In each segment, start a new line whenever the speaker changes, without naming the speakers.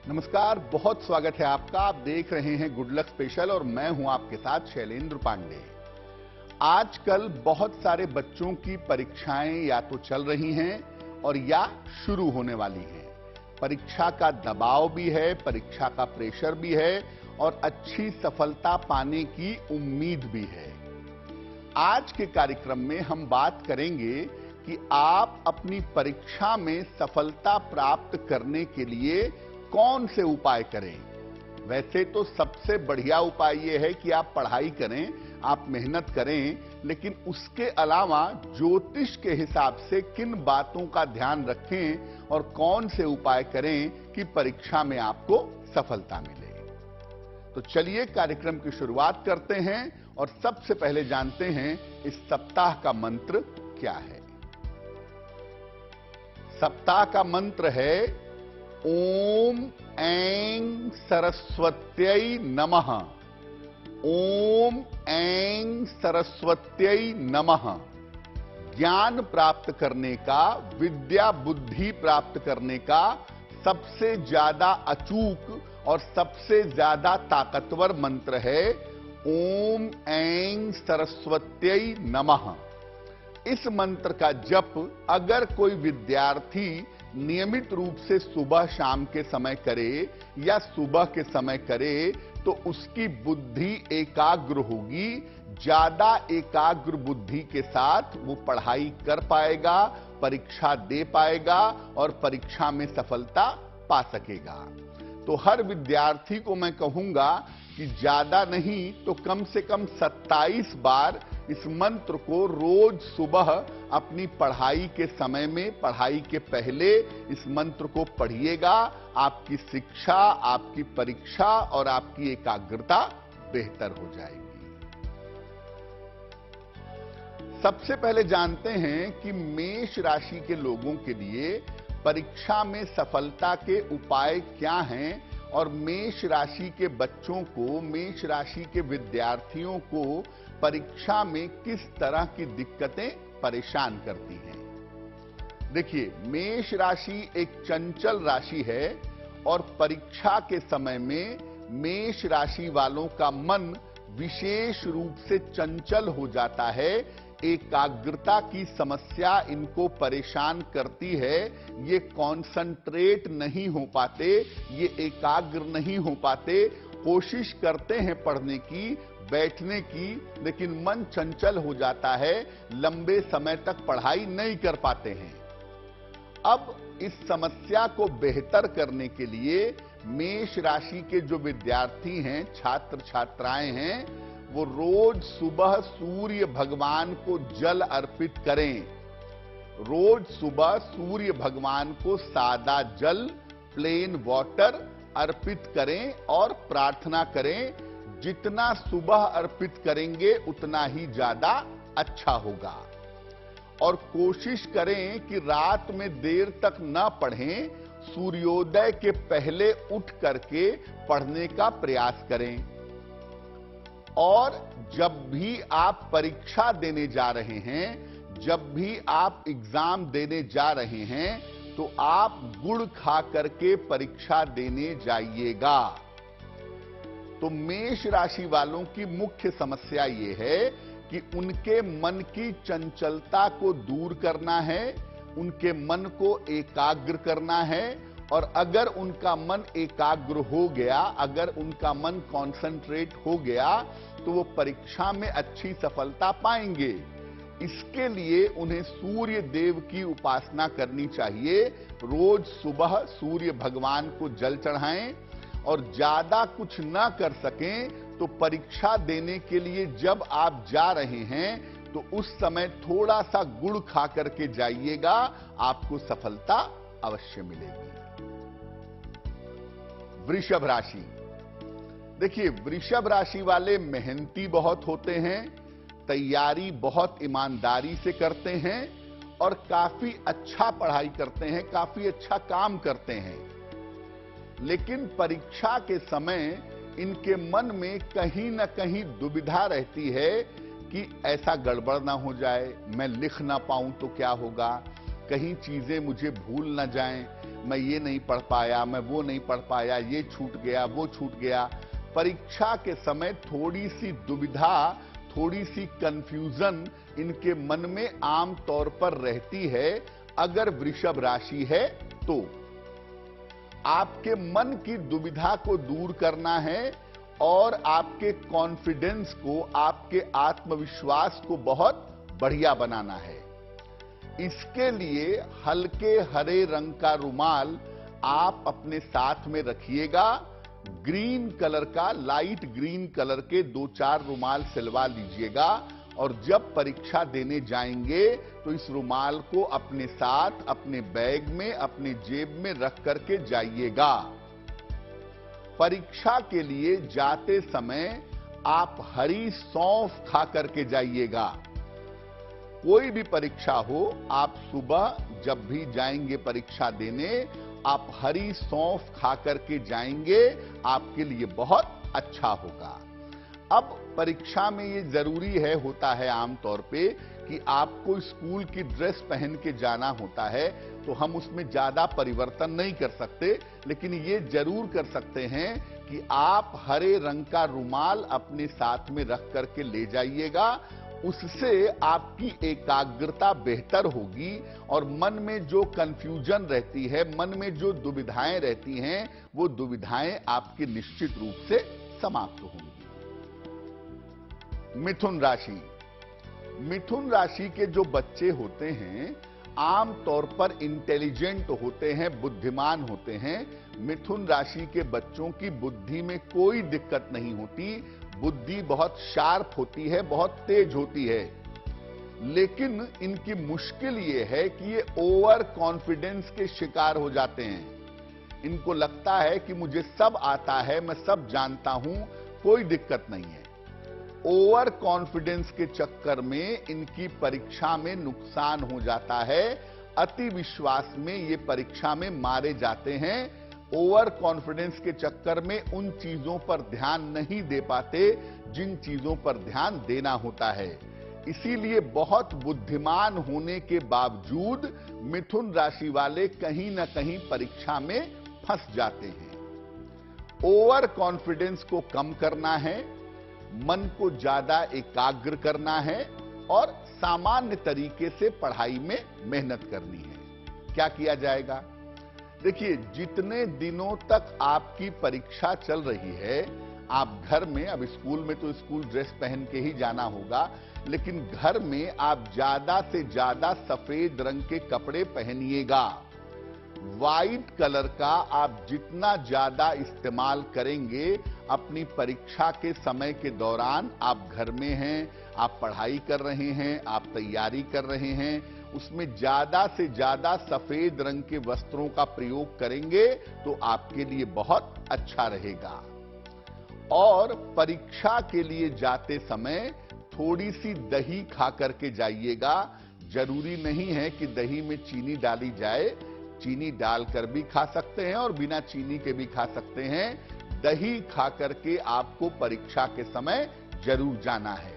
नमस्कार, बहुत स्वागत है आपका। आप देख रहे हैं गुड लक स्पेशल और मैं हूं आपके साथ शैलेंद्र पांडे। आजकल बहुत सारे बच्चों की परीक्षाएं या तो चल रही हैं और या शुरू होने वाली हैं। परीक्षा का दबाव भी है, परीक्षा का प्रेशर भी है और अच्छी सफलता पाने की उम्मीद भी है। आज के कार्यक्रम में हम बात करेंगे कि आप अपनी परीक्षा में सफलता प्राप्त करने के लिए कौन से उपाय करें। वैसे तो सबसे बढ़िया उपाय यह है कि आप पढ़ाई करें, आप मेहनत करें, लेकिन उसके अलावा ज्योतिष के हिसाब से किन बातों का ध्यान रखें और कौन से उपाय करें कि परीक्षा में आपको सफलता मिले। तो चलिए कार्यक्रम की शुरुआत करते हैं और सबसे पहले जानते हैं इस सप्ताह का मंत्र क्या है। सप्ताह का मंत्र है ओम ऐं सरस्वत्यै नमः। ओम ऐं सरस्वत्यै नमः। ज्ञान प्राप्त करने का, विद्या बुद्धि प्राप्त करने का सबसे ज्यादा अचूक और सबसे ज्यादा ताकतवर मंत्र है ओम ऐं सरस्वत्यै नमः। इस मंत्र का जप अगर कोई विद्यार्थी नियमित रूप से सुबह शाम के समय करे या सुबह के समय करे तो उसकी बुद्धि एकाग्र होगी। ज्यादा एकाग्र बुद्धि के साथ वो पढ़ाई कर पाएगा, परीक्षा दे पाएगा और परीक्षा में सफलता पा सकेगा। तो हर विद्यार्थी को मैं कहूंगा कि ज्यादा नहीं तो कम से कम 27 बार इस मंत्र को रोज सुबह अपनी पढ़ाई के समय में, पढ़ाई के पहले इस मंत्र को पढ़िएगा। आपकी शिक्षा, आपकी परीक्षा और आपकी एकाग्रता बेहतर हो जाएगी। सबसे पहले जानते हैं कि मेष राशि के लोगों के लिए परीक्षा में सफलता के उपाय क्या हैं और मेष राशि के बच्चों को, मेष राशि के विद्यार्थियों को परीक्षा में किस तरह की दिक्कतें परेशान करती हैं। देखिए, मेष राशि एक चंचल राशि है और परीक्षा के समय में मेष राशि वालों का मन विशेष रूप से चंचल हो जाता है। एकाग्रता की समस्या इनको परेशान करती है। ये कॉन्संट्रेट नहीं हो पाते, ये एकाग्र नहीं हो पाते। कोशिश करते हैं पढ़ने की, बैठने की, लेकिन मन चंचल हो जाता है, लंबे समय तक पढ़ाई नहीं कर पाते हैं। अब इस समस्या को बेहतर करने के लिए मेष राशि के जो विद्यार्थी हैं, छात्र छात्राएं हैं, वो रोज सुबह सूर्य भगवान को जल अर्पित करें। रोज सुबह सूर्य भगवान को सादा जल, प्लेन वाटर अर्पित करें और प्रार्थना करें। जितना सुबह अर्पित करेंगे उतना ही ज्यादा अच्छा होगा। और कोशिश करें कि रात में देर तक न पढ़ें, सूर्योदय के पहले उठ करके पढ़ने का प्रयास करें। और जब भी आप परीक्षा देने जा रहे हैं, जब भी आप एग्जाम देने जा रहे हैं, तो आप गुड़ खा करके परीक्षा देने जाइएगा। तो मेष राशि वालों की मुख्य समस्या यह है कि उनके मन की चंचलता को दूर करना है, उनके मन को एकाग्र करना है। और अगर उनका मन एकाग्र हो गया, अगर उनका मन कॉन्सेंट्रेट हो गया, तो वो परीक्षा में अच्छी सफलता पाएंगे। इसके लिए उन्हें सूर्य देव की उपासना करनी चाहिए। रोज सुबह सूर्य भगवान को जल चढ़ाएं और ज्यादा कुछ ना कर सकें तो परीक्षा देने के लिए जब आप जा रहे हैं तो उस समय थोड़ा सा गुड़ खा करके जाइएगा, आपको सफलता अवश्य मिलेगी। वृषभ राशि। देखिए, वृषभ राशि वाले मेहनती बहुत होते हैं, तैयारी बहुत ईमानदारी से करते हैं और काफी अच्छा पढ़ाई करते हैं, काफी अच्छा काम करते हैं। लेकिन परीक्षा के समय इनके मन में कहीं ना कहीं दुविधा रहती है कि ऐसा गड़बड़ ना हो जाए, मैं लिख ना पाऊं तो क्या होगा, कहीं चीजें मुझे भूल ना जाएं, मैं ये नहीं पढ़ पाया, मैं वो नहीं पढ़ पाया, ये छूट गया, वो छूट गया। परीक्षा के समय थोड़ी सी दुविधा, थोड़ी सी कंफ्यूजन इनके मन में आम तौर पर रहती है। अगर वृषभ राशि है तो आपके मन की दुविधा को दूर करना है और आपके कॉन्फिडेंस को, आपके आत्मविश्वास को बहुत बढ़िया बनाना है। इसके लिए हल्के हरे रंग का रुमाल आप अपने साथ में रखिएगा। ग्रीन कलर का, लाइट ग्रीन कलर के 2-4 रुमाल सिलवा लीजिएगा और जब परीक्षा देने जाएंगे तो इस रुमाल को अपने साथ, अपने बैग में, अपने जेब में रख करके जाइएगा। परीक्षा के लिए जाते समय आप हरी सौंफ खा करके जाइएगा। कोई भी परीक्षा हो, आप सुबह जब भी जाएंगे परीक्षा देने, आप हरी सौंफ खा करके जाएंगे, आपके लिए बहुत अच्छा होगा। अब परीक्षा में ये जरूरी है, होता है आमतौर पे कि आपको स्कूल की ड्रेस पहन के जाना होता है, तो हम उसमें ज्यादा परिवर्तन नहीं कर सकते, लेकिन ये जरूर कर सकते हैं कि आप हरे रंग का रुमाल अपने साथ में रख करके ले जाइएगा। उससे आपकी एकाग्रता बेहतर होगी और मन में जो कंफ्यूजन रहती है, मन में जो दुविधाएं रहती हैं, वो दुविधाएं आपकी निश्चित रूप से समाप्त होंगी। मिथुन राशि। मिथुन राशि के जो बच्चे होते हैं आम तौर पर इंटेलिजेंट होते हैं, बुद्धिमान होते हैं। मिथुन राशि के बच्चों की बुद्धि में कोई दिक्कत नहीं होती, बुद्धि बहुत शार्प होती है, बहुत तेज होती है। लेकिन इनकी मुश्किल ये है कि ये ओवर कॉन्फिडेंस के शिकार हो जाते हैं। इनको लगता है कि मुझे सब आता है, मैं सब जानता हूं, कोई दिक्कत नहीं है। ओवर कॉन्फिडेंस के चक्कर में इनकी परीक्षा में नुकसान हो जाता है। अति विश्वास में ये परीक्षा में मारे जाते हैं। ओवर कॉन्फिडेंस के चक्कर में उन चीजों पर ध्यान नहीं दे पाते जिन चीजों पर ध्यान देना होता है। इसीलिए बहुत बुद्धिमान होने के बावजूद मिथुन राशि वाले कहीं ना कहीं परीक्षा में फंस जाते हैं। ओवर कॉन्फिडेंस को कम करना है, मन को ज्यादा एकाग्र करना है और सामान्य तरीके से पढ़ाई में मेहनत करनी है। क्या किया जाएगा? देखिए, जितने दिनों तक आपकी परीक्षा चल रही है, आप घर में, अब स्कूल में तो स्कूल ड्रेस पहन के ही जाना होगा, लेकिन घर में आप ज्यादा से ज्यादा सफेद रंग के कपड़े पहनिएगा। व्हाइट कलर का आप जितना ज्यादा इस्तेमाल करेंगे अपनी परीक्षा के समय के दौरान, आप घर में हैं, आप पढ़ाई कर रहे हैं, आप तैयारी कर रहे हैं, उसमें ज्यादा से ज्यादा सफेद रंग के वस्त्रों का प्रयोग करेंगे तो आपके लिए बहुत अच्छा रहेगा। और परीक्षा के लिए जाते समय थोड़ी सी दही खा करके जाइएगा। जरूरी नहीं है कि दही में चीनी डाली जाए, चीनी डालकर भी खा सकते हैं और बिना चीनी के भी खा सकते हैं। दही खा करके आपको परीक्षा के समय जरूर जाना है।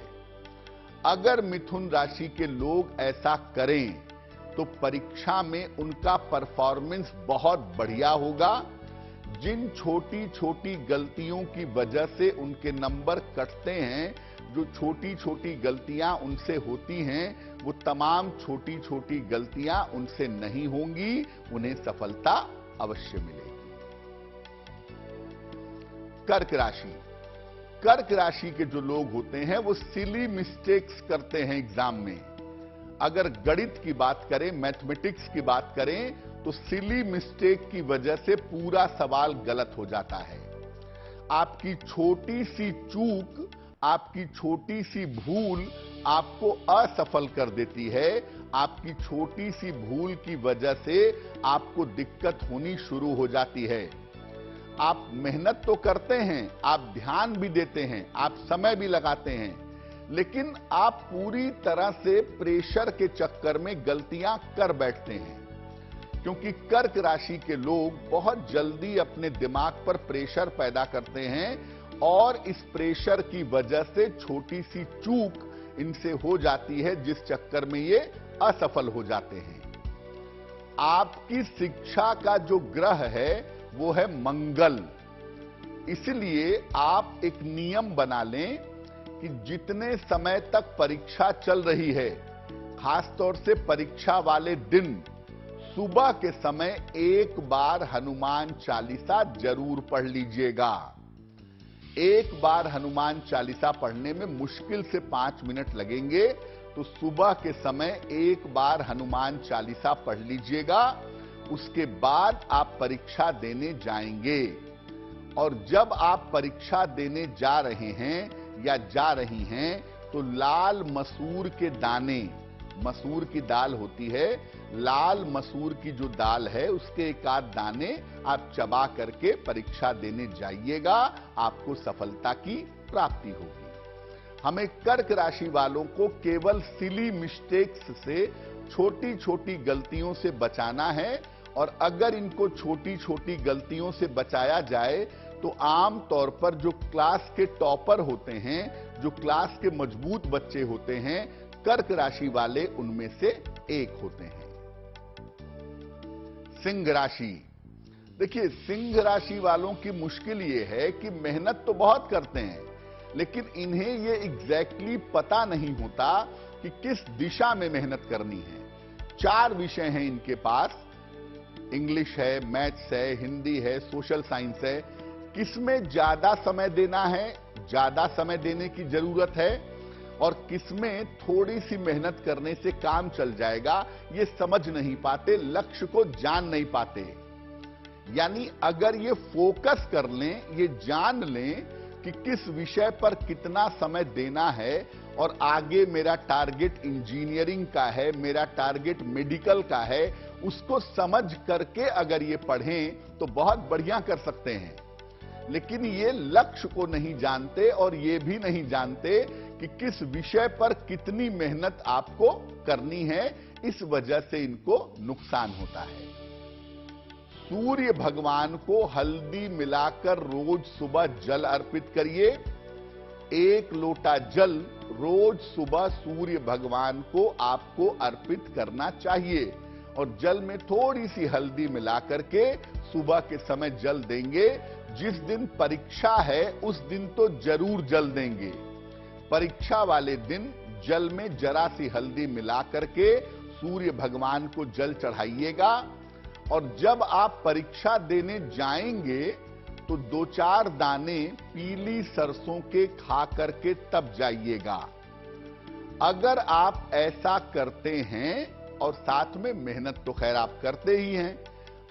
अगर मिथुन राशि के लोग ऐसा करें तो परीक्षा में उनका परफॉर्मेंस बहुत बढ़िया होगा। जिन छोटी छोटी गलतियों की वजह से उनके नंबर कटते हैं, जो छोटी छोटी गलतियां उनसे होती हैं, वो तमाम छोटी छोटी गलतियां उनसे नहीं होंगी, उन्हें सफलता अवश्य मिलेगी। कर्क राशि। कर्क राशि के जो लोग होते हैं वो सिली मिस्टेक्स करते हैं एग्जाम में। अगर गणित की बात करें, मैथमेटिक्स की बात करें, तो सिली मिस्टेक की वजह से पूरा सवाल गलत हो जाता है। आपकी छोटी सी चूक, आपकी छोटी सी भूल आपको असफल कर देती है। आपकी छोटी सी भूल की वजह से आपको दिक्कत होनी शुरू हो जाती है। आप मेहनत तो करते हैं, आप ध्यान भी देते हैं, आप समय भी लगाते हैं, लेकिन आप पूरी तरह से प्रेशर के चक्कर में गलतियां कर बैठते हैं। क्योंकि कर्क राशि के लोग बहुत जल्दी अपने दिमाग पर प्रेशर पैदा करते हैं और इस प्रेशर की वजह से छोटी सी चूक इनसे हो जाती है, जिस चक्कर में ये असफल हो जाते हैं। आपकी शिक्षा का जो ग्रह है वो है मंगल। इसलिए आप एक नियम बना लें कि जितने समय तक परीक्षा चल रही है, खासतौर से परीक्षा वाले दिन, सुबह के समय एक बार हनुमान चालीसा जरूर पढ़ लीजिएगा। एक बार हनुमान चालीसा पढ़ने में मुश्किल से 5 मिनट लगेंगे, तो सुबह के समय एक बार हनुमान चालीसा पढ़ लीजिएगा। उसके बाद आप परीक्षा देने जाएंगे। और जब आप परीक्षा देने जा रहे हैं या जा रही हैं, तो लाल मसूर के दाने, मसूर की दाल होती है, लाल मसूर की जो दाल है उसके एक आध दाने आप चबा करके परीक्षा देने जाइएगा। आपको सफलता की प्राप्ति होगी। हमें कर्क राशि वालों को केवल सिली मिस्टेक्स से, छोटी छोटी गलतियों से बचाना है। और अगर इनको छोटी छोटी गलतियों से बचाया जाए तो आम तौर पर जो क्लास के टॉपर होते हैं, जो क्लास के मजबूत बच्चे होते हैं, कर्क राशि वाले उनमें से एक होते हैं। सिंह राशि, देखिए सिंह राशि वालों की मुश्किल यह है कि मेहनत तो बहुत करते हैं, लेकिन इन्हें यह एग्जैक्टली पता नहीं होता कि किस दिशा में मेहनत करनी है। 4 विषय हैं इनके पास, इंग्लिश है, मैथ्स है, हिंदी है, सोशल साइंस है। किसमें ज्यादा समय देना है, ज्यादा समय देने की जरूरत है, और किसमें थोड़ी सी मेहनत करने से काम चल जाएगा, ये समझ नहीं पाते, लक्ष्य को जान नहीं पाते। यानी अगर ये फोकस कर लें, ये जान लें कि किस विषय पर कितना समय देना है, और आगे मेरा टारगेट इंजीनियरिंग का है, मेरा टारगेट मेडिकल का है, उसको समझ करके अगर ये पढ़ें तो बहुत बढ़िया कर सकते हैं। लेकिन ये लक्ष्य को नहीं जानते और ये भी नहीं जानते कि किस विषय पर कितनी मेहनत आपको करनी है। इस वजह से इनको नुकसान होता है। सूर्य भगवान को हल्दी मिलाकर रोज सुबह जल अर्पित करिए। 1 लोटा जल रोज सुबह सूर्य भगवान को आपको अर्पित करना चाहिए। और जल में थोड़ी सी हल्दी मिलाकर के सुबह के समय जल देंगे। जिस दिन परीक्षा है उस दिन तो जरूर जल देंगे। परीक्षा वाले दिन जल में जरा सी हल्दी मिला करके सूर्य भगवान को जल चढ़ाइएगा। और जब आप परीक्षा देने जाएंगे तो 2-4 दाने पीली सरसों के खा करके तब जाइएगा। अगर आप ऐसा करते हैं, और साथ में मेहनत तो खैर आप करते ही हैं,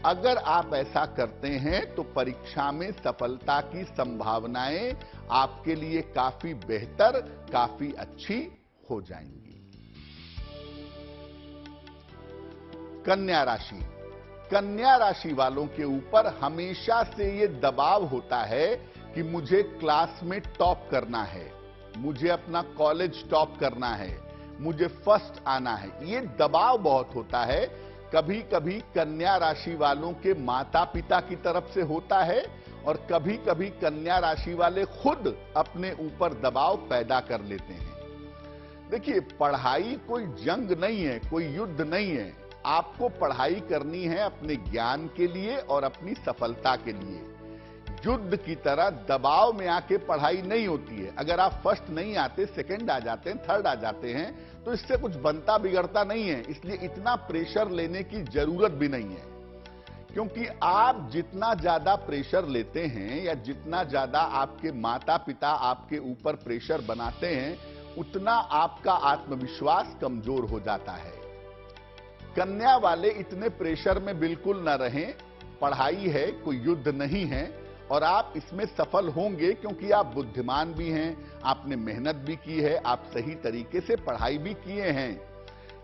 अगर आप ऐसा करते हैं तो परीक्षा में सफलता की संभावनाएं आपके लिए काफी बेहतर, काफी अच्छी हो जाएंगी। कन्या राशि, कन्या राशि वालों के ऊपर हमेशा से ये दबाव होता है कि मुझे क्लास में टॉप करना है, मुझे अपना कॉलेज टॉप करना है, मुझे फर्स्ट आना है। ये दबाव बहुत होता है। कभी कभी कन्या राशि वालों के माता पिता की तरफ से होता है, और कभी कभी कन्या राशि वाले खुद अपने ऊपर दबाव पैदा कर लेते हैं। देखिए, पढ़ाई कोई जंग नहीं है, कोई युद्ध नहीं है। आपको पढ़ाई करनी है अपने ज्ञान के लिए और अपनी सफलता के लिए। युद्ध की तरह दबाव में आके पढ़ाई नहीं होती है। अगर आप फर्स्ट नहीं आते, सेकंड आ जाते हैं, थर्ड आ जाते हैं, तो इससे कुछ बनता बिगड़ता नहीं है। इसलिए इतना प्रेशर लेने की जरूरत भी नहीं है। क्योंकि आप जितना ज्यादा प्रेशर लेते हैं, या जितना ज्यादा आपके माता पिता आपके ऊपर प्रेशर बनाते हैं, उतना आपका आत्मविश्वास कमजोर हो जाता है। कन्या वाले इतने प्रेशर में बिल्कुल न रहें। पढ़ाई है, कोई युद्ध नहीं है, और आप इसमें सफल होंगे क्योंकि आप बुद्धिमान भी हैं, आपने मेहनत भी की है, आप सही तरीके से पढ़ाई भी किए हैं।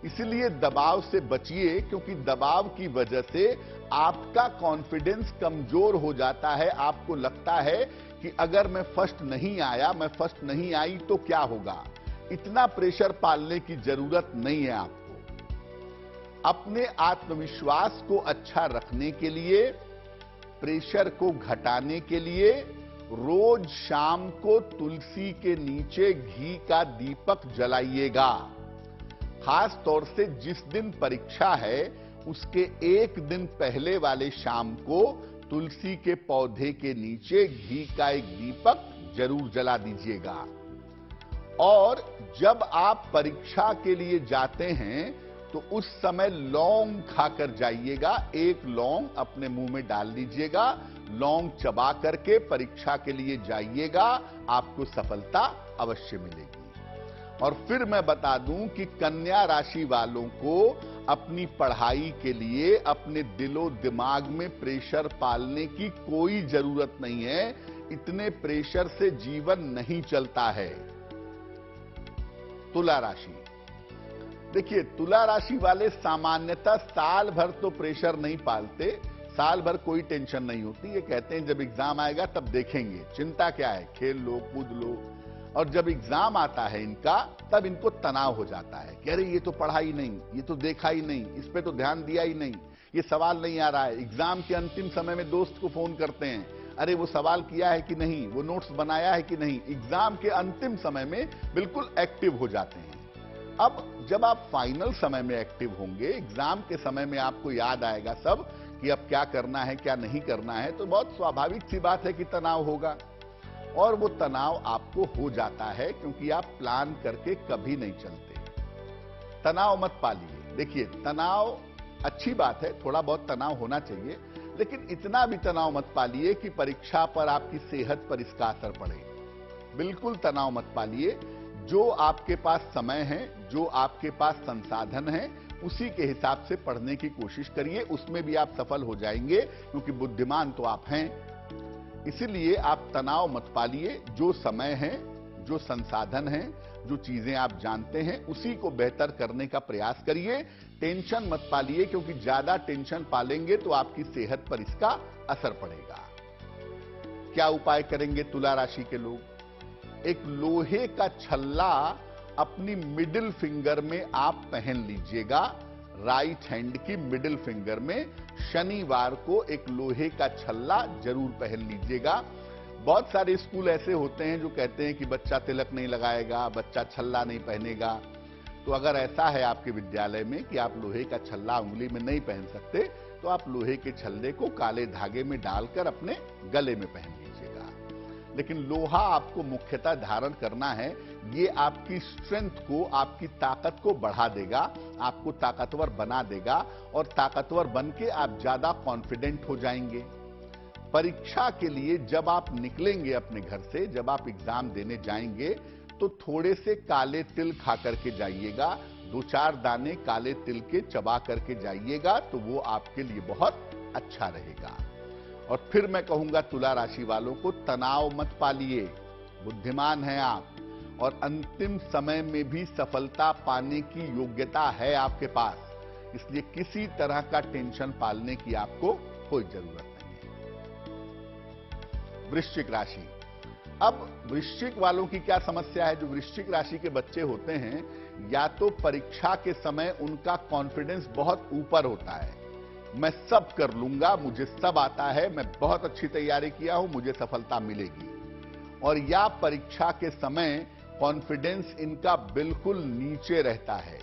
इसलिए दबाव से बचिए, क्योंकि दबाव की वजह से आपका कॉन्फिडेंस कमजोर हो जाता है। आपको लगता है कि अगर मैं फर्स्ट नहीं आया, मैं फर्स्ट नहीं आई तो क्या होगा। इतना प्रेशर पालने की जरूरत नहीं है आपको। अपने आत्मविश्वास को अच्छा रखने के लिए, प्रेशर को घटाने के लिए, रोज शाम को तुलसी के नीचे घी का दीपक जलाइएगा। खास तौर से जिस दिन परीक्षा है उसके एक दिन पहले वाले शाम को तुलसी के पौधे के नीचे घी का एक दीपक जरूर जला दीजिएगा। और जब आप परीक्षा के लिए जाते हैं तो उस समय लौंग खाकर जाइएगा। एक लौंग अपने मुंह में डाल लीजिएगा, लौंग चबा करके परीक्षा के लिए जाइएगा, आपको सफलता अवश्य मिलेगी। और फिर मैं बता दूं कि कन्या राशि वालों को अपनी पढ़ाई के लिए अपने दिलो दिमाग में प्रेशर पालने की कोई जरूरत नहीं है। इतने प्रेशर से जीवन नहीं चलता है। तुला राशि, देखिए तुला राशि वाले सामान्यतः साल भर तो प्रेशर नहीं पालते, साल भर कोई टेंशन नहीं होती। ये कहते हैं जब एग्जाम आएगा तब देखेंगे, चिंता क्या है, खेल लो कूद लो। और जब एग्जाम आता है इनका तब इनको तनाव हो जाता है कि अरे ये तो पढ़ा ही नहीं, ये तो देखा ही नहीं, इस पे तो ध्यान दिया ही नहीं, ये सवाल नहीं आ रहा है। एग्जाम के अंतिम समय में दोस्त को फोन करते हैं, अरे वो सवाल किया है कि नहीं, वो नोट्स बनाया है कि नहीं। एग्जाम के अंतिम समय में बिल्कुल एक्टिव हो जाते हैं। अब जब आप फाइनल समय में एक्टिव होंगे, एग्जाम के समय में आपको याद आएगा सब कि अब क्या करना है क्या नहीं करना है, तो बहुत स्वाभाविक सी बात है कि तनाव होगा। और वो तनाव आपको हो जाता है क्योंकि आप प्लान करके कभी नहीं चलते। तनाव मत पालिए। देखिए तनाव अच्छी बात है, थोड़ा बहुत तनाव होना चाहिए, लेकिन इतना भी तनाव मत पालिए कि परीक्षा पर आपकी सेहत पर इसका असर पड़े। बिल्कुल तनाव मत पालिए। जो आपके पास समय है, जो आपके पास संसाधन है, उसी के हिसाब से पढ़ने की कोशिश करिए। उसमें भी आप सफल हो जाएंगे क्योंकि बुद्धिमान तो आप हैं। इसीलिए आप तनाव मत पालिए। जो समय है, जो संसाधन है, जो चीजें आप जानते हैं, उसी को बेहतर करने का प्रयास करिए। टेंशन मत पालिए क्योंकि ज्यादा टेंशन पालेंगे तो आपकी सेहत पर इसका असर पड़ेगा। क्या उपाय करेंगे तुला राशि के लोग? एक लोहे का छल्ला अपनी मिडिल फिंगर में आप पहन लीजिएगा। राइट हैंड की मिडिल फिंगर में शनिवार को एक लोहे का छल्ला जरूर पहन लीजिएगा। बहुत सारे स्कूल ऐसे होते हैं जो कहते हैं कि बच्चा तिलक नहीं लगाएगा, बच्चा छल्ला नहीं पहनेगा। तो अगर ऐसा है आपके विद्यालय में कि आप लोहे का छल्ला उंगली में नहीं पहन सकते, तो आप लोहे के छल्ले को काले धागे में डालकर अपने गले में पहन लीजिएगा। लेकिन लोहा आपको मुख्यतः धारण करना है। ये आपकी स्ट्रेंथ को, आपकी ताकत को बढ़ा देगा, आपको ताकतवर बना देगा और ताकतवर बन के आप ज्यादा कॉन्फिडेंट हो जाएंगे। परीक्षा के लिए जब आप निकलेंगे अपने घर से, जब आप एग्जाम देने जाएंगे, तो थोड़े से काले तिल खा करके जाइएगा। 2-4 दाने काले तिल के चबा करके जाइएगा, तो वो आपके लिए बहुत अच्छा रहेगा। और फिर मैं कहूंगा तुला राशि वालों को तनाव मत पालिए। बुद्धिमान हैं आप और अंतिम समय में भी सफलता पाने की योग्यता है आपके पास। इसलिए किसी तरह का टेंशन पालने की आपको कोई जरूरत नहीं है। वृश्चिक राशि, अब वृश्चिक वालों की क्या समस्या है? जो वृश्चिक राशि के बच्चे होते हैं, या तो परीक्षा के समय उनका कॉन्फिडेंस बहुत ऊपर होता है, मैं सब कर लूंगा, मुझे सब आता है, मैं बहुत अच्छी तैयारी किया हूं, मुझे सफलता मिलेगी। और या परीक्षा के समय कॉन्फिडेंस इनका बिल्कुल नीचे रहता है।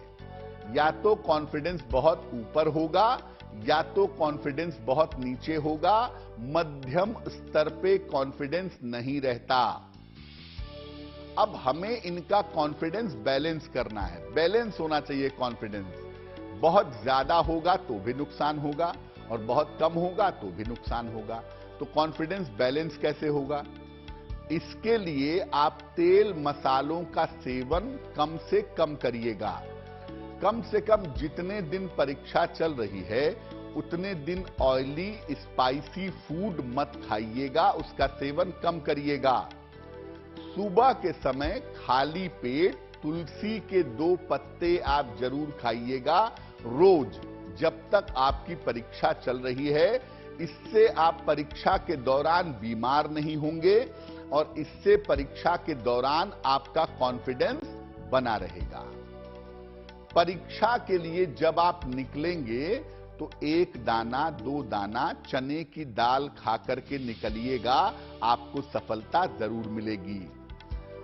या तो कॉन्फिडेंस बहुत ऊपर होगा या तो कॉन्फिडेंस बहुत नीचे होगा। मध्यम स्तर पे कॉन्फिडेंस नहीं रहता। अब हमें इनका कॉन्फिडेंस बैलेंस करना है। बैलेंस होना चाहिए कॉन्फिडेंस। बहुत ज्यादा होगा तो भी नुकसान होगा और बहुत कम होगा तो भी नुकसान होगा। तो कॉन्फिडेंस बैलेंस कैसे होगा? इसके लिए आप तेल मसालों का सेवन कम से कम करिएगा। कम से कम जितने दिन परीक्षा चल रही है उतने दिन ऑयली स्पाइसी फूड मत खाइएगा, उसका सेवन कम करिएगा। सुबह के समय खाली पेट तुलसी के 2 पत्ते आप जरूर खाइएगा रोज, जब तक आपकी परीक्षा चल रही है। इससे आप परीक्षा के दौरान बीमार नहीं होंगे और इससे परीक्षा के दौरान आपका कॉन्फिडेंस बना रहेगा। परीक्षा के लिए जब आप निकलेंगे तो 1 दाना 2 दाना चने की दाल खा करके निकलिएगा, आपको सफलता जरूर मिलेगी।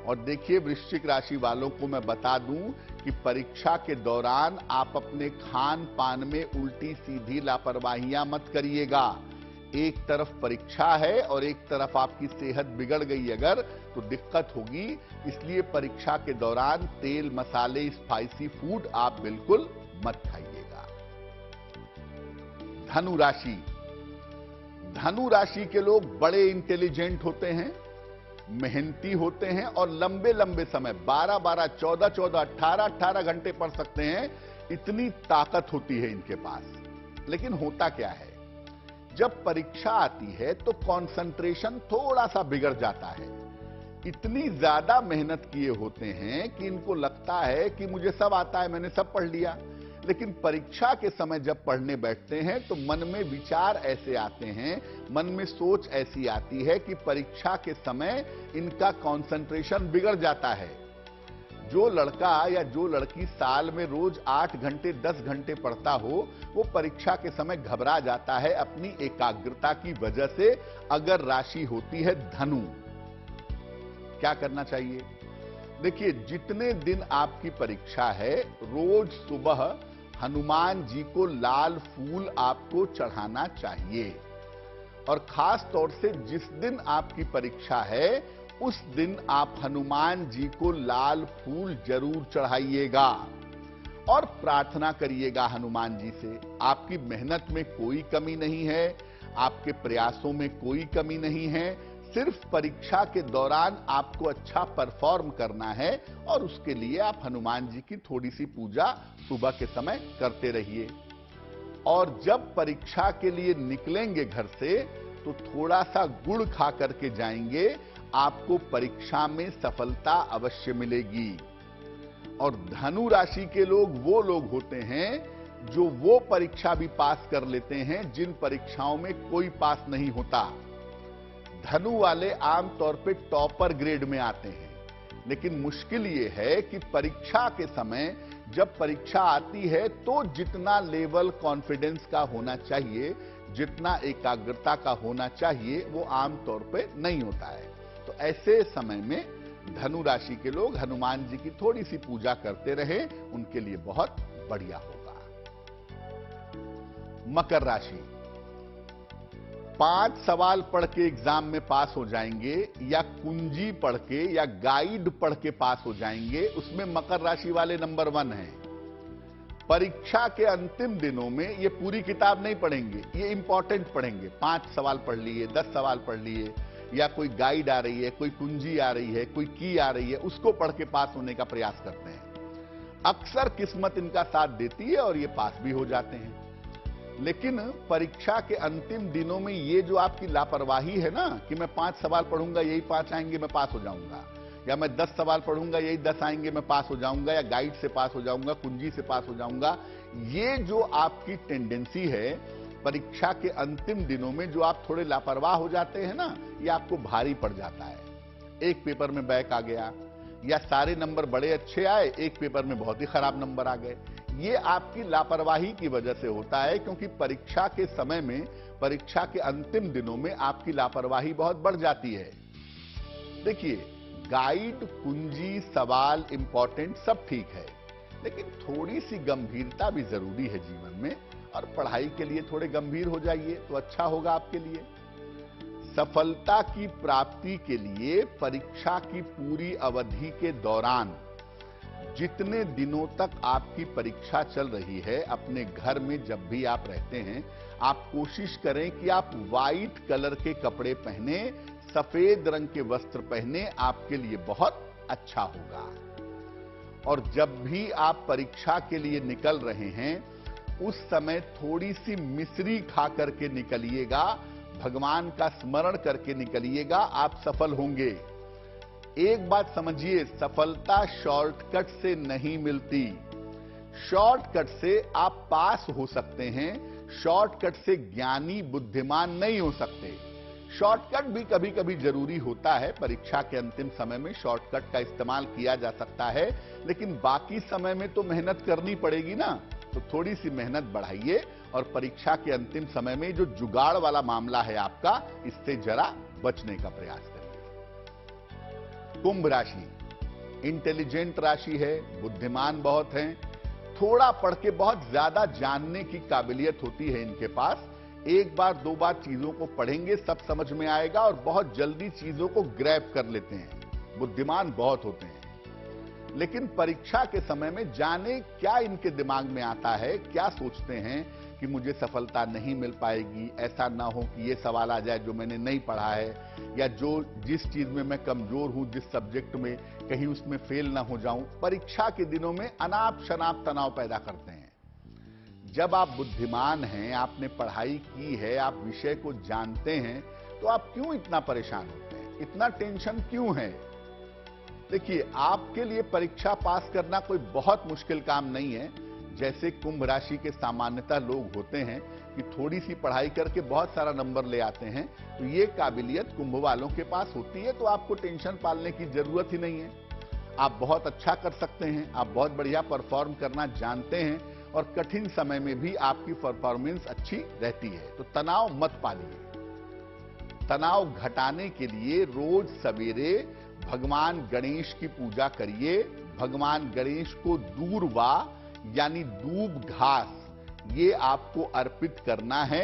और देखिए, वृश्चिक राशि वालों को मैं बता दूं कि परीक्षा के दौरान आप अपने खान पान में उल्टी सीधी लापरवाहियां मत करिएगा। एक तरफ परीक्षा है और एक तरफ आपकी सेहत बिगड़ गई अगर, तो दिक्कत होगी। इसलिए परीक्षा के दौरान तेल मसाले स्पाइसी फूड आप बिल्कुल मत खाइएगा। धनु राशि। धनु राशि के लोग बड़े इंटेलिजेंट होते हैं, मेहनती होते हैं और लंबे लंबे समय 12-12, 14-14, 18-18 घंटे पढ़ सकते हैं। इतनी ताकत होती है इनके पास। लेकिन होता क्या है, जब परीक्षा आती है तो कंसंट्रेशन थोड़ा सा बिगड़ जाता है। इतनी ज्यादा मेहनत किए होते हैं कि इनको लगता है कि मुझे सब आता है, मैंने सब पढ़ लिया। लेकिन परीक्षा के समय जब पढ़ने बैठते हैं तो मन में विचार ऐसे आते हैं, मन में सोच ऐसी आती है कि परीक्षा के समय इनका कंसंट्रेशन बिगड़ जाता है। जो लड़का या जो लड़की साल में रोज 8 घंटे 10 घंटे पढ़ता हो, वो परीक्षा के समय घबरा जाता है अपनी एकाग्रता की वजह से। अगर राशि होती है धनु, क्या करना चाहिए? देखिए, जितने दिन आपकी परीक्षा है, रोज सुबह हनुमान जी को लाल फूल आपको चढ़ाना चाहिए। और खास तौर से जिस दिन आपकी परीक्षा है, उस दिन आप हनुमान जी को लाल फूल जरूर चढ़ाइएगा और प्रार्थना करिएगा हनुमान जी से। आपकी मेहनत में कोई कमी नहीं है, आपके प्रयासों में कोई कमी नहीं है। सिर्फ परीक्षा के दौरान आपको अच्छा परफॉर्म करना है और उसके लिए आप हनुमान जी की थोड़ी सी पूजा सुबह के समय करते रहिए। और जब परीक्षा के लिए निकलेंगे घर से, तो थोड़ा सा गुड़ खा करके जाएंगे, आपको परीक्षा में सफलता अवश्य मिलेगी। और धनु राशि के लोग वो लोग होते हैं जो वो परीक्षा भी पास कर लेते हैं जिन परीक्षाओं में कोई पास नहीं होता। धनु वाले आमतौर पे टॉपर ग्रेड में आते हैं। लेकिन मुश्किल ये है कि परीक्षा के समय जब परीक्षा आती है तो जितना लेवल कॉन्फिडेंस का होना चाहिए, जितना एकाग्रता का होना चाहिए, वो आमतौर पे नहीं होता है। तो ऐसे समय में धनु राशि के लोग हनुमान जी की थोड़ी सी पूजा करते रहे, उनके लिए बहुत बढ़िया होगा। मकर राशि। 5 सवाल पढ़ के एग्जाम में पास हो जाएंगे या कुंजी पढ़ के या गाइड पढ़ के पास हो जाएंगे, उसमें मकर राशि वाले नंबर 1 हैं। परीक्षा के अंतिम दिनों में ये पूरी किताब नहीं पढ़ेंगे, ये इंपॉर्टेंट पढ़ेंगे। 5 सवाल पढ़ लिए, 10 सवाल पढ़ लिए, या कोई गाइड आ रही है, कोई कुंजी आ रही है, कोई की आ रही है, उसको पढ़ के पास होने का प्रयास करते हैं। अक्सर किस्मत इनका साथ देती है और ये पास भी हो जाते हैं। लेकिन परीक्षा के अंतिम दिनों में ये जो आपकी लापरवाही है ना, कि मैं 5 सवाल पढ़ूंगा, यही 5 आएंगे, मैं पास हो जाऊंगा, या मैं 10 सवाल पढ़ूंगा, यही 10 आएंगे, मैं पास हो जाऊंगा, या गाइड से पास हो जाऊंगा, कुंजी से पास हो जाऊंगा, ये जो आपकी टेंडेंसी है परीक्षा के अंतिम दिनों में, जो आप थोड़े लापरवाह हो जाते हैं ना, ये आपको भारी पड़ जाता है। एक पेपर में बैक आ गया, या सारे नंबर बड़े अच्छे आए, एक पेपर में बहुत ही खराब नंबर आ गए। ये आपकी लापरवाही की वजह से होता है, क्योंकि परीक्षा के समय में, परीक्षा के अंतिम दिनों में आपकी लापरवाही बहुत बढ़ जाती है। देखिए, गाइड, कुंजी, सवाल इंपॉर्टेंट, सब ठीक है, लेकिन थोड़ी सी गंभीरता भी जरूरी है जीवन में, और पढ़ाई के लिए थोड़े गंभीर हो जाइए तो अच्छा होगा आपके लिए। सफलता की प्राप्ति के लिए परीक्षा की पूरी अवधि के दौरान, जितने दिनों तक आपकी परीक्षा चल रही है, अपने घर में जब भी आप रहते हैं, आप कोशिश करें कि आप व्हाइट कलर के कपड़े पहने, सफेद रंग के वस्त्र पहने, आपके लिए बहुत अच्छा होगा। और जब भी आप परीक्षा के लिए निकल रहे हैं, उस समय थोड़ी सी मिश्री खा करके निकलिएगा, भगवान का स्मरण करके निकलिएगा, आप सफल होंगे। एक बात समझिए, सफलता शॉर्टकट से नहीं मिलती। शॉर्टकट से आप पास हो सकते हैं, शॉर्टकट से ज्ञानी बुद्धिमान नहीं हो सकते। शॉर्टकट भी कभी कभी जरूरी होता है, परीक्षा के अंतिम समय में शॉर्टकट का इस्तेमाल किया जा सकता है, लेकिन बाकी समय में तो मेहनत करनी पड़ेगी ना। तो थोड़ी सी मेहनत बढ़ाइए और परीक्षा के अंतिम समय में जो जुगाड़ वाला मामला है आपका, इससे जरा बचने का प्रयास करिए। कुंभ राशि इंटेलिजेंट राशि है, बुद्धिमान बहुत हैं, थोड़ा पढ़ के बहुत ज्यादा जानने की काबिलियत होती है इनके पास। एक बार दो बार चीजों को पढ़ेंगे सब समझ में आएगा और बहुत जल्दी चीजों को ग्रैब कर लेते हैं, बुद्धिमान बहुत होते हैं। लेकिन परीक्षा के समय में जाने क्या इनके दिमाग में आता है, क्या सोचते हैं कि मुझे सफलता नहीं मिल पाएगी, ऐसा ना हो कि ये सवाल आ जाए जो मैंने नहीं पढ़ा है, या जिस चीज में मैं कमजोर हूं, जिस सब्जेक्ट में, कहीं उसमें फेल ना हो जाऊं। परीक्षा के दिनों में अनाप शनाप तनाव पैदा करते हैं। जब आप बुद्धिमान हैं, आपने पढ़ाई की है, आप विषय को जानते हैं, तो आप क्यों इतना परेशान होते हैं, इतना टेंशन क्यों है? देखिए, आपके लिए परीक्षा पास करना कोई बहुत मुश्किल काम नहीं है। जैसे कुंभ राशि के सामान्यतः लोग होते हैं कि थोड़ी सी पढ़ाई करके बहुत सारा नंबर ले आते हैं, तो ये काबिलियत कुंभ वालों के पास होती है, तो आपको टेंशन पालने की जरूरत ही नहीं है। आप बहुत अच्छा कर सकते हैं, आप बहुत बढ़िया परफॉर्म करना जानते हैं और कठिन समय में भी आपकी परफॉर्मेंस अच्छी रहती है। तो तनाव मत पालिए। तनाव घटाने के लिए रोज सवेरे भगवान गणेश की पूजा करिए। भगवान गणेश को दूर्वा यानी दूब घास ये आपको अर्पित करना है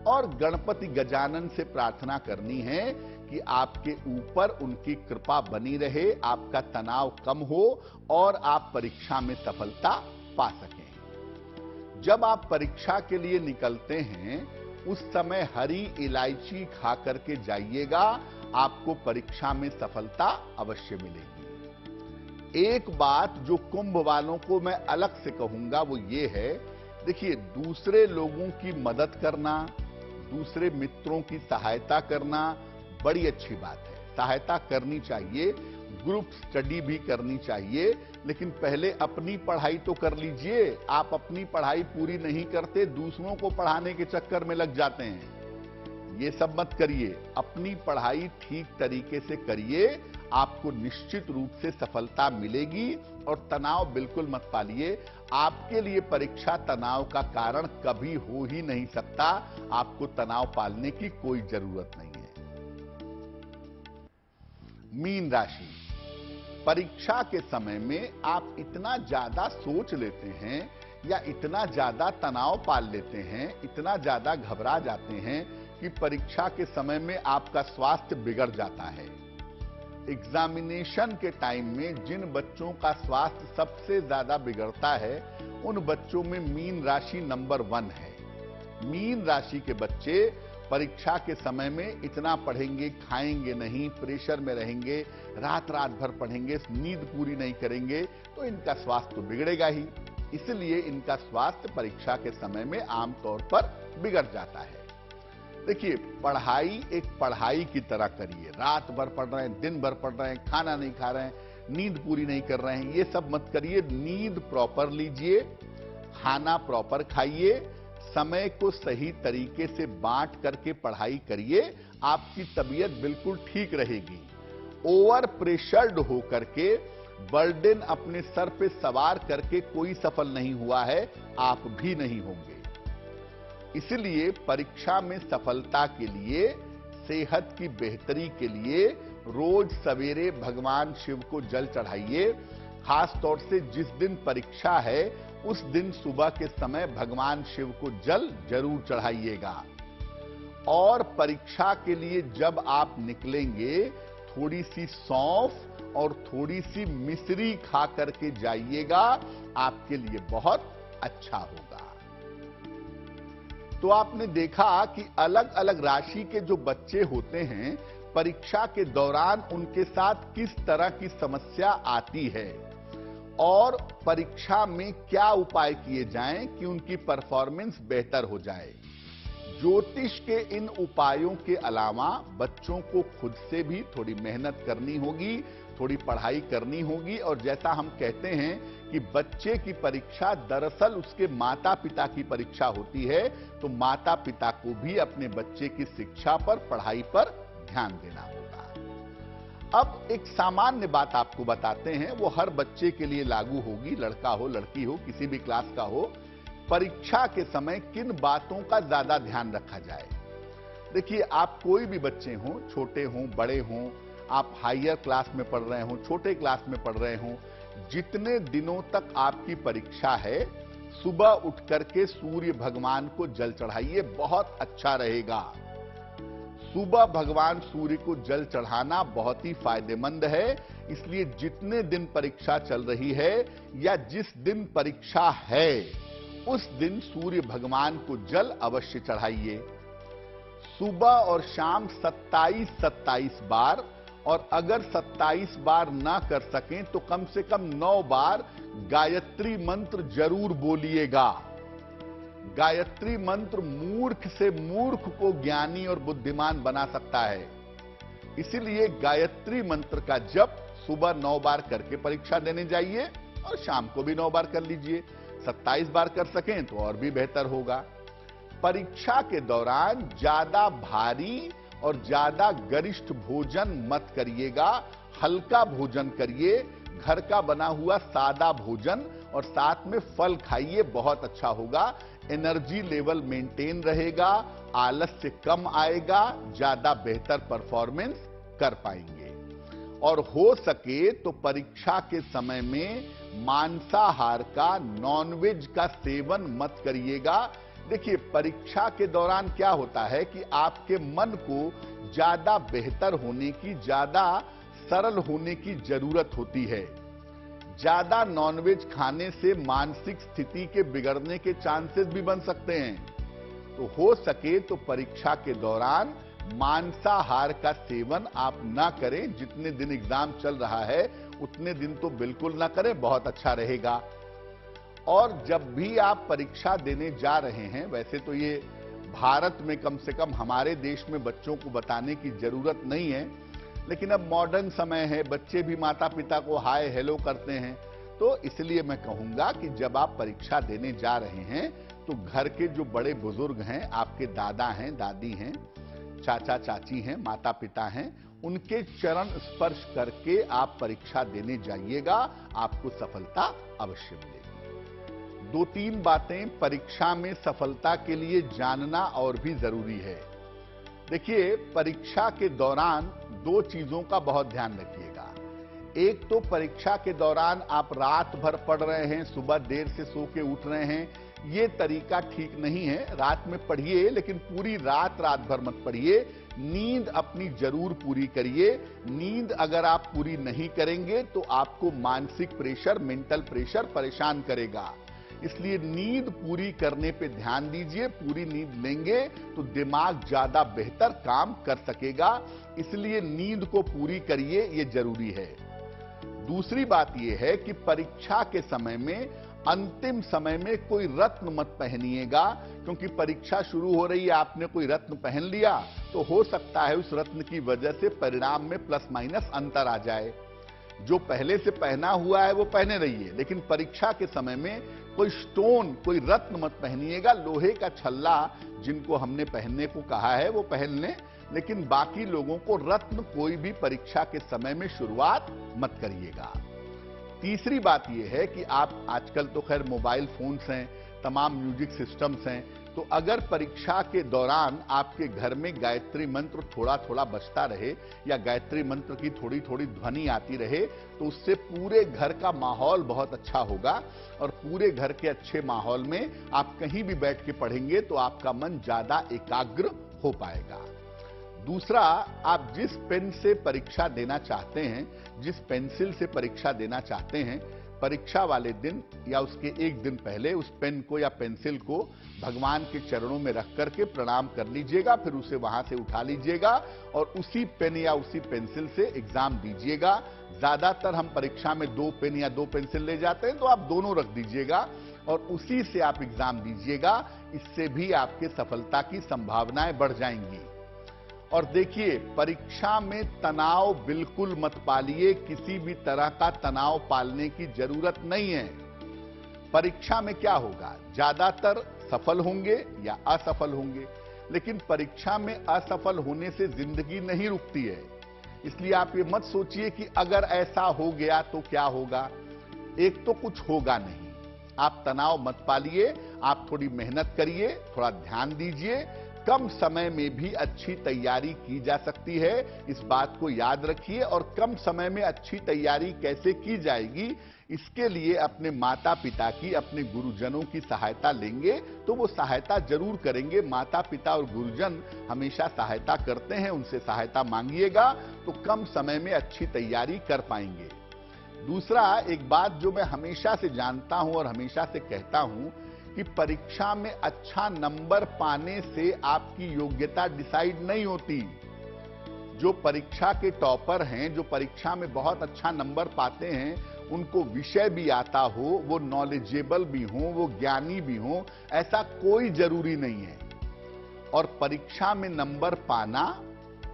और गणपति गजानन से प्रार्थना करनी है कि आपके ऊपर उनकी कृपा बनी रहे, आपका तनाव कम हो और आप परीक्षा में सफलता पा सकें। जब आप परीक्षा के लिए निकलते हैं उस समय हरी इलायची खा करके जाइएगा, आपको परीक्षा में सफलता अवश्य मिलेगी। एक बात जो कुंभ वालों को मैं अलग से कहूंगा वो ये है, देखिए, दूसरे लोगों की मदद करना, दूसरे मित्रों की सहायता करना बड़ी अच्छी बात है। सहायता करनी चाहिए, ग्रुप स्टडी भी करनी चाहिए, लेकिन पहले अपनी पढ़ाई तो कर लीजिए। आप अपनी पढ़ाई पूरी नहीं करते, दूसरों को पढ़ाने के चक्कर में लग जाते हैं। ये सब मत करिए, अपनी पढ़ाई ठीक तरीके से करिए, आपको निश्चित रूप से सफलता मिलेगी। और तनाव बिल्कुल मत पालिए। आपके लिए परीक्षा तनाव का कारण कभी हो ही नहीं सकता। आपको तनाव पालने की कोई जरूरत नहीं है। मीन राशि, परीक्षा के समय में आप इतना ज्यादा सोच लेते हैं या इतना ज्यादा तनाव पाल लेते हैं, इतना ज्यादा घबरा जाते हैं कि परीक्षा के समय में आपका स्वास्थ्य बिगड़ जाता है। एग्जामिनेशन के टाइम में जिन बच्चों का स्वास्थ्य सबसे ज्यादा बिगड़ता है उन बच्चों में मीन राशि नंबर 1 है। मीन राशि के बच्चे परीक्षा के समय में इतना पढ़ेंगे, खाएंगे नहीं, प्रेशर में रहेंगे, रात रात भर पढ़ेंगे, नींद पूरी नहीं करेंगे, तो इनका स्वास्थ्य तो बिगड़ेगा ही। इसलिए इनका स्वास्थ्य परीक्षा के समय में आमतौर पर बिगड़ जाता है। देखिए, पढ़ाई एक पढ़ाई की तरह करिए। रात भर पढ़ रहे हैं, दिन भर पढ़ रहे हैं, खाना नहीं खा रहे हैं, नींद पूरी नहीं कर रहे हैं, ये सब मत करिए। नींद प्रॉपर लीजिए, खाना प्रॉपर खाइए, समय को सही तरीके से बांट करके पढ़ाई करिए, आपकी तबीयत बिल्कुल ठीक रहेगी। ओवर प्रेशर्ड होकर के, बर्डन अपने सर पे सवार करके कोई सफल नहीं हुआ है, आप भी नहीं होंगे। इसलिए परीक्षा में सफलता के लिए, सेहत की बेहतरी के लिए रोज सवेरे भगवान शिव को जल चढ़ाइए। खास तौर से जिस दिन परीक्षा है उस दिन सुबह के समय भगवान शिव को जल जरूर चढ़ाइएगा। और परीक्षा के लिए जब आप निकलेंगे, थोड़ी सी सौंफ और थोड़ी सी मिश्री खा करके जाइएगा, आपके लिए बहुत अच्छा होगा। तो आपने देखा कि अलग अलग राशि के जो बच्चे होते हैं, परीक्षा के दौरान उनके साथ किस तरह की समस्या आती है और परीक्षा में क्या उपाय किए जाएं कि उनकी परफॉर्मेंस बेहतर हो जाए। ज्योतिष के इन उपायों के अलावा बच्चों को खुद से भी थोड़ी मेहनत करनी होगी, थोड़ी पढ़ाई करनी होगी। और जैसा हम कहते हैं कि बच्चे की परीक्षा दरअसल उसके माता पिता की परीक्षा होती है, तो माता पिता को भी अपने बच्चे की शिक्षा पर, पढ़ाई पर ध्यान देना होगा। अब एक सामान्य बात आपको बताते हैं, वो हर बच्चे के लिए लागू होगी, लड़का हो लड़की हो, किसी भी क्लास का हो। परीक्षा के समय किन बातों का ज्यादा ध्यान रखा जाए। देखिए, आप कोई भी बच्चे हों, छोटे हों बड़े हों, आप हायर क्लास में पढ़ रहे हो, छोटे क्लास में पढ़ रहे हो, जितने दिनों तक आपकी परीक्षा है, सुबह उठ करके सूर्य भगवान को जल चढ़ाइए, बहुत अच्छा रहेगा। सुबह भगवान सूर्य को जल चढ़ाना बहुत ही फायदेमंद है। इसलिए जितने दिन परीक्षा चल रही है या जिस दिन परीक्षा है, उस दिन सूर्य भगवान को जल अवश्य चढ़ाइए। सुबह और शाम 27 बार, और अगर 27 बार ना कर सकें तो कम से कम 9 बार गायत्री मंत्र जरूर बोलिएगा। गायत्री मंत्र मूर्ख से मूर्ख को ज्ञानी और बुद्धिमान बना सकता है। इसीलिए गायत्री मंत्र का जप सुबह 9 बार करके परीक्षा देने जाइए और शाम को भी 9 बार कर लीजिए। 27 बार कर सकें तो और भी बेहतर होगा। परीक्षा के दौरान ज्यादा भारी और ज्यादा गरिष्ठ भोजन मत करिएगा, हल्का भोजन करिए, घर का बना हुआ सादा भोजन, और साथ में फल खाइए, बहुत अच्छा होगा। एनर्जी लेवल मेंटेन रहेगा, आलस्य कम आएगा, ज्यादा बेहतर परफॉर्मेंस कर पाएंगे। और हो सके तो परीक्षा के समय में मांसाहार का, नॉनवेज का सेवन मत करिएगा। देखिए, परीक्षा के दौरान क्या होता है कि आपके मन को ज्यादा बेहतर होने की, ज्यादा सरल होने की जरूरत होती है। ज्यादा नॉनवेज खाने से मानसिक स्थिति के बिगड़ने के चांसेस भी बन सकते हैं। तो हो सके तो परीक्षा के दौरान मांसाहार का सेवन आप ना करें। जितने दिन एग्जाम चल रहा है उतने दिन तो बिल्कुल ना करें, बहुत अच्छा रहेगा। और जब भी आप परीक्षा देने जा रहे हैं, वैसे तो ये भारत में कम से कम हमारे देश में बच्चों को बताने की जरूरत नहीं है, लेकिन अब मॉडर्न समय है, बच्चे भी माता पिता को हाय हेलो करते हैं। तो इसलिए मैं कहूंगा कि जब आप परीक्षा देने जा रहे हैं तो घर के जो बड़े बुजुर्ग हैं, आपके दादा हैं, दादी हैं, चाचा चाची हैं, माता पिता हैं, उनके चरण स्पर्श करके आप परीक्षा देने जाइएगा, आपको सफलता अवश्य मिलेगी। 2-3 बातें परीक्षा में सफलता के लिए जानना और भी जरूरी है। देखिए, परीक्षा के दौरान 2 चीजों का बहुत ध्यान रखिएगा। एक तो परीक्षा के दौरान आप रात भर पढ़ रहे हैं, सुबह देर से सो के उठ रहे हैं, ये तरीका ठीक नहीं है। रात में पढ़िए, लेकिन पूरी रात भर मत पढ़िए। नींद अपनी जरूर पूरी करिए। नींद अगर आप पूरी नहीं करेंगे तो आपको मानसिक प्रेशर, मेंटल प्रेशर परेशान करेगा। इसलिए नींद पूरी करने पे ध्यान दीजिए। पूरी नींद लेंगे तो दिमाग ज्यादा बेहतर काम कर सकेगा। इसलिए नींद को पूरी करिए, ये जरूरी है। दूसरी बात यह है कि परीक्षा के समय में, अंतिम समय में कोई रत्न मत पहनिएगा, क्योंकि परीक्षा शुरू हो रही है, आपने कोई रत्न पहन लिया तो हो सकता है उस रत्न की वजह से परिणाम में प्लस माइनस अंतर आ जाए। जो पहले से पहना हुआ है वो पहने रहिए, लेकिन परीक्षा के समय में कोई स्टोन, कोई रत्न मत पहनिएगा। लोहे का छल्ला जिनको हमने पहनने को कहा है वो पहन लें, लेकिन बाकी लोगों को रत्न कोई भी परीक्षा के समय में शुरुआत मत करिएगा। तीसरी बात यह है कि आप आजकल तो खैर मोबाइल फोन्स हैं, तमाम म्यूजिक सिस्टम्स हैं, तो अगर परीक्षा के दौरान आपके घर में गायत्री मंत्र थोड़ा थोड़ा बजता रहे या गायत्री मंत्र की थोड़ी थोड़ी ध्वनि आती रहे तो उससे पूरे घर का माहौल बहुत अच्छा होगा। और पूरे घर के अच्छे माहौल में आप कहीं भी बैठ के पढ़ेंगे तो आपका मन ज्यादा एकाग्र हो पाएगा। दूसरा, आप जिस पेन से परीक्षा देना चाहते हैं, जिस पेंसिल से परीक्षा देना चाहते हैं, परीक्षा वाले दिन या उसके एक दिन पहले उस पेन को या पेंसिल को भगवान के चरणों में रख करके प्रणाम कर लीजिएगा। फिर उसे वहां से उठा लीजिएगा और उसी पेन या उसी पेंसिल से एग्जाम दीजिएगा। ज्यादातर हम परीक्षा में 2 पेन या 2 पेंसिल ले जाते हैं, तो आप दोनों रख दीजिएगा और उसी से आप एग्जाम दीजिएगा। इससे भी आपके सफलता की संभावनाएं बढ़ जाएंगी। और देखिए, परीक्षा में तनाव बिल्कुल मत पालिए। किसी भी तरह का तनाव पालने की जरूरत नहीं है। परीक्षा में क्या होगा, ज्यादातर सफल होंगे या असफल होंगे, लेकिन परीक्षा में असफल होने से जिंदगी नहीं रुकती है। इसलिए आप ये मत सोचिए कि अगर ऐसा हो गया तो क्या होगा। एक तो कुछ होगा नहीं। आप तनाव मत पालिए, आप थोड़ी मेहनत करिए, थोड़ा ध्यान दीजिए, कम समय में भी अच्छी तैयारी की जा सकती है। इस बात को याद रखिए। और कम समय में अच्छी तैयारी कैसे की जाएगी, इसके लिए अपने माता पिता की, अपने गुरुजनों की सहायता लेंगे तो वो सहायता जरूर करेंगे। माता पिता और गुरुजन हमेशा सहायता करते हैं, उनसे सहायता मांगिएगा तो कम समय में अच्छी तैयारी कर पाएंगे। दूसरा, एक बात जो मैं हमेशा से जानता हूं और हमेशा से कहता हूं कि परीक्षा में अच्छा नंबर पाने से आपकी योग्यता डिसाइड नहीं होती। जो परीक्षा के टॉपर हैं, जो परीक्षा में बहुत अच्छा नंबर पाते हैं, उनको विषय भी आता हो, वो नॉलेजेबल भी हो, वो ज्ञानी भी हो, ऐसा कोई जरूरी नहीं है। और परीक्षा में नंबर पाना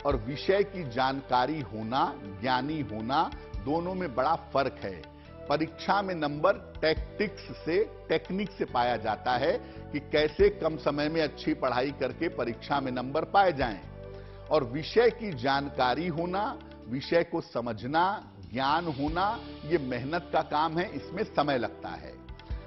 और विषय की जानकारी होना, ज्ञानी होना, दोनों में बड़ा फर्क है। परीक्षा में नंबर टेक्निक से पाया जाता है कि कैसे कम समय में अच्छी पढ़ाई करके परीक्षा में नंबर पाए जाएं। और विषय की जानकारी होना, विषय को समझना, ज्ञान होना, ये मेहनत का काम है, इसमें समय लगता है।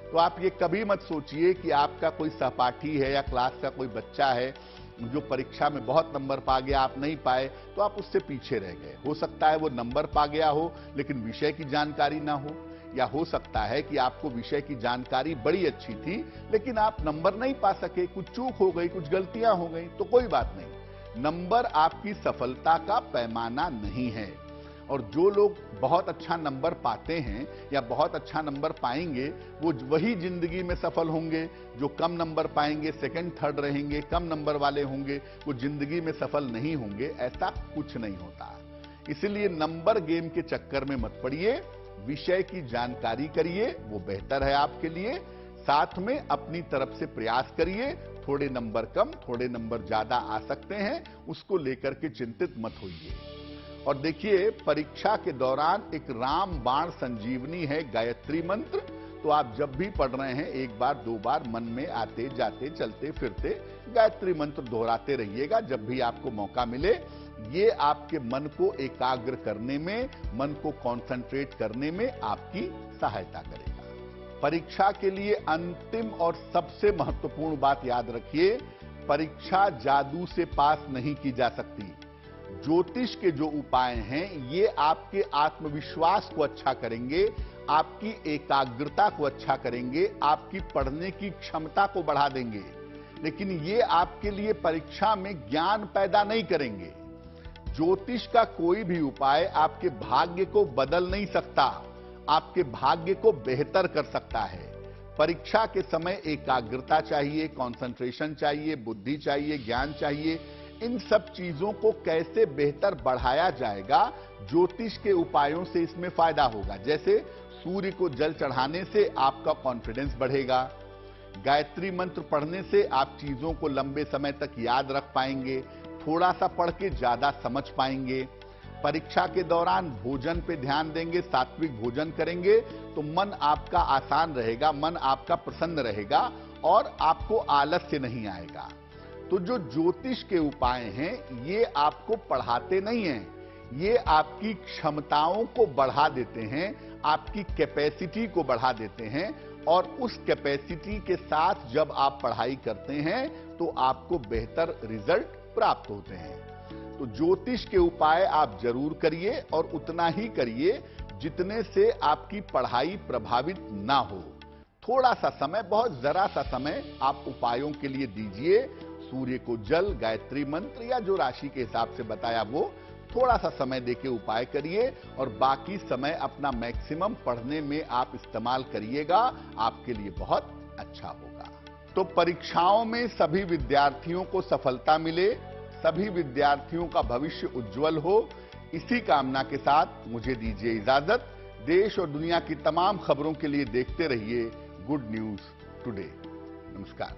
तो आप ये कभी मत सोचिए कि आपका कोई सहपाठी है या क्लास का कोई बच्चा है जो परीक्षा में बहुत नंबर पा गया, आप नहीं पाए तो आप उससे पीछे रह गए। हो सकता है वो नंबर पा गया हो लेकिन विषय की जानकारी ना हो, या हो सकता है कि आपको विषय की जानकारी बड़ी अच्छी थी लेकिन आप नंबर नहीं पा सके, कुछ चूक हो गई, कुछ गलतियां हो गई, तो कोई बात नहीं। नंबर आपकी सफलता का पैमाना नहीं है। और जो लोग बहुत अच्छा नंबर पाते हैं या बहुत अच्छा नंबर पाएंगे, वो वही जिंदगी में सफल होंगे। जो कम नंबर पाएंगे, सेकंड थर्ड रहेंगे, कम नंबर वाले होंगे, वो जिंदगी में सफल नहीं होंगे। ऐसा कुछ नहीं होता। इसलिए नंबर गेम के चक्कर में मत पड़िए, विषय की जानकारी करिए, वो बेहतर है आपके लिए। साथ में अपनी तरफ से प्रयास करिए। थोड़े नंबर कम, थोड़े नंबर ज्यादा आ सकते हैं, उसको लेकर के चिंतित मत होइए। और देखिए, परीक्षा के दौरान एक राम बाण संजीवनी है गायत्री मंत्र। तो आप जब भी पढ़ रहे हैं, एक बार दो बार मन में आते जाते चलते फिरते गायत्री मंत्र दोहराते रहिएगा जब भी आपको मौका मिले। ये आपके मन को एकाग्र करने में, मन को कंसंट्रेट करने में आपकी सहायता करेगा। परीक्षा के लिए अंतिम और सबसे महत्वपूर्ण बात याद रखिए, परीक्षा जादू से पास नहीं की जा सकती। ज्योतिष के जो उपाय हैं, ये आपके आत्मविश्वास को अच्छा करेंगे, आपकी एकाग्रता को अच्छा करेंगे, आपकी पढ़ने की क्षमता को बढ़ा देंगे। लेकिन ये आपके लिए परीक्षा में ज्ञान पैदा नहीं करेंगे। ज्योतिष का कोई भी उपाय आपके भाग्य को बदल नहीं सकता, आपके भाग्य को बेहतर कर सकता है। परीक्षा के समय एकाग्रता चाहिए, कंसंट्रेशन चाहिए, बुद्धि चाहिए, ज्ञान चाहिए। इन सब चीजों को कैसे बेहतर बढ़ाया जाएगा, ज्योतिष के उपायों से इसमें फायदा होगा। जैसे सूर्य को जल चढ़ाने से आपका कॉन्फिडेंस बढ़ेगा, गायत्री मंत्र पढ़ने से आप चीजों को लंबे समय तक याद रख पाएंगे, थोड़ा सा पढ़ के ज्यादा समझ पाएंगे। परीक्षा के दौरान भोजन पे ध्यान देंगे, सात्विक भोजन करेंगे तो मन आपका आसान रहेगा, मन आपका प्रसन्न रहेगा और आपको आलस्य नहीं आएगा। तो जो ज्योतिष के उपाय हैं, ये आपको पढ़ाते नहीं हैं, ये आपकी क्षमताओं को बढ़ा देते हैं, आपकी कैपेसिटी को बढ़ा देते हैं। और उस कैपेसिटी के साथ जब आप पढ़ाई करते हैं तो आपको बेहतर रिजल्ट प्राप्त होते हैं। तो ज्योतिष के उपाय आप जरूर करिए और उतना ही करिए जितने से आपकी पढ़ाई प्रभावित ना हो। थोड़ा सा समय, बहुत जरा सा समय आप उपायों के लिए दीजिए। सूर्य को जल, गायत्री मंत्र या जो राशि के हिसाब से बताया वो थोड़ा सा समय देके उपाय करिए और बाकी समय अपना मैक्सिमम पढ़ने में आप इस्तेमाल करिएगा, आपके लिए बहुत अच्छा होगा। तो परीक्षाओं में सभी विद्यार्थियों को सफलता मिले, सभी विद्यार्थियों का भविष्य उज्जवल हो, इसी कामना के साथ मुझे दीजिए इजाजत। देश और दुनिया की तमाम खबरों के लिए देखते रहिए गुड न्यूज टुडे। नमस्कार।